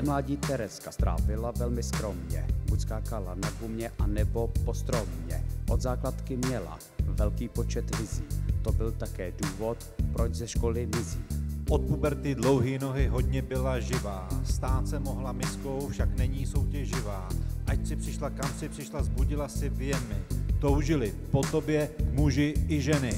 mládí Tereska strávila velmi skromně. Buď skákala na gumě, anebo po stromě. Od základky měla velký počet vizí. To byl také důvod, proč ze školy mizí. Od puberty dlouhý nohy hodně byla živá. Stát se mohla miskou, však není soutěživá. Ať si přišla, kam si přišla, zbudila si věmy. Toužili po tobě muži i ženy.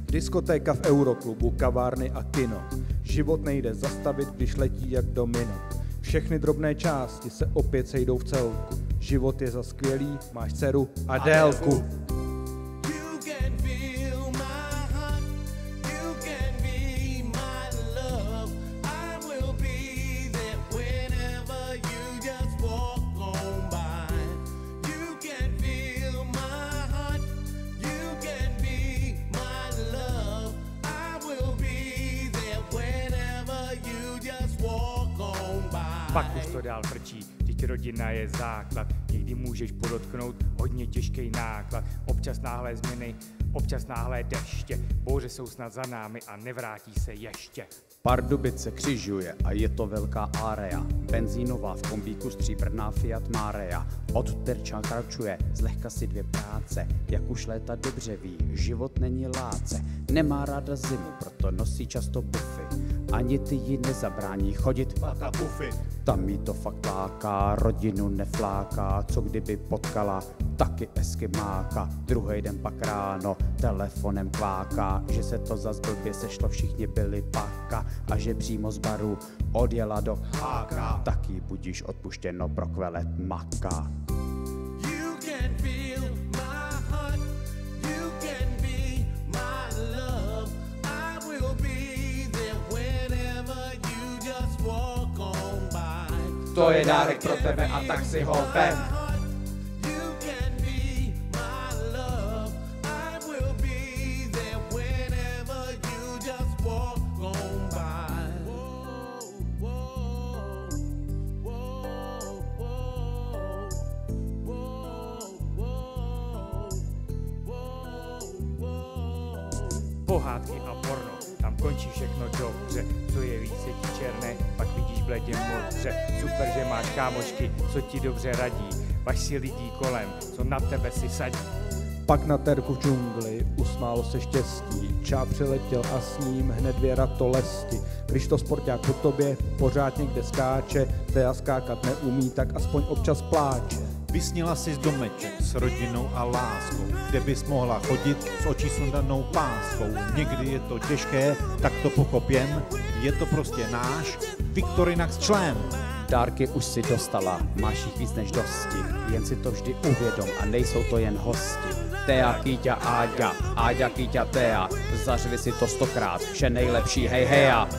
Diskotéka v Euroklubu, kavárny a kino. Život nejde zastavit, když letí jak domino. Všechny drobné části se opět sejdou v celku. Život je za skvělý, máš dceru Adélku. Pak už to dál frčí, vždyť rodina je základ. Někdy můžeš podotknout hodně těžký náklad. Občas náhlé změny, občas náhlé deště. Bouře jsou snad za námi a nevrátí se ještě. Pardubice křižuje a je to velká area. Benzínová v kombíku stříbrná Fiat Marea. Odtud Terčák kračuje, zlehka si dvě práce. Jak už léta dobře ví, život není láce. Nemá ráda zimu, proto nosí často bufy. Ani ty ji nezabrání chodit Patapufy. Tam jí to fakt láká, rodinu nefláká. Co kdyby potkala taky eskimáka. Druhý den pak ráno telefonem kváká, že se to zas blbě sešlo, všichni byli paka. A že přímo z baru odjela do háka. Tak jí budíš odpuštěno, pro kvelet maka. To je dárek pro tebe a tak si ho vem. Pohádky a porno, tam končí všechno dobře. Co je víc, je ti černé, pak vidíš bledě modře. Super, že máš kámošky, co ti dobře radí. Máš si lidí kolem, co na tebe si sadí. Pak na terku v džungli usmálo se štěstí. Čáp přiletěl a s ním hned Věra to lesti. Když to sporták po tobě pořád někde skáče, Thea skákat neumí, tak aspoň občas pláče. Vysnila si z domeček s rodinou a láskou, kde bys mohla chodit s očí sundanou páskou. Někdy je to těžké, tak to pochopím, je to prostě náš Victorinax člen. Dárky už si dostala, máš jich víc než dosti, jen si to vždy uvědom a nejsou to jen hosti. Thea, Kýťa, Áďa, Áďa, Kýťa, Thea, zařvi si to 100krát, vše nejlepší, hej heja.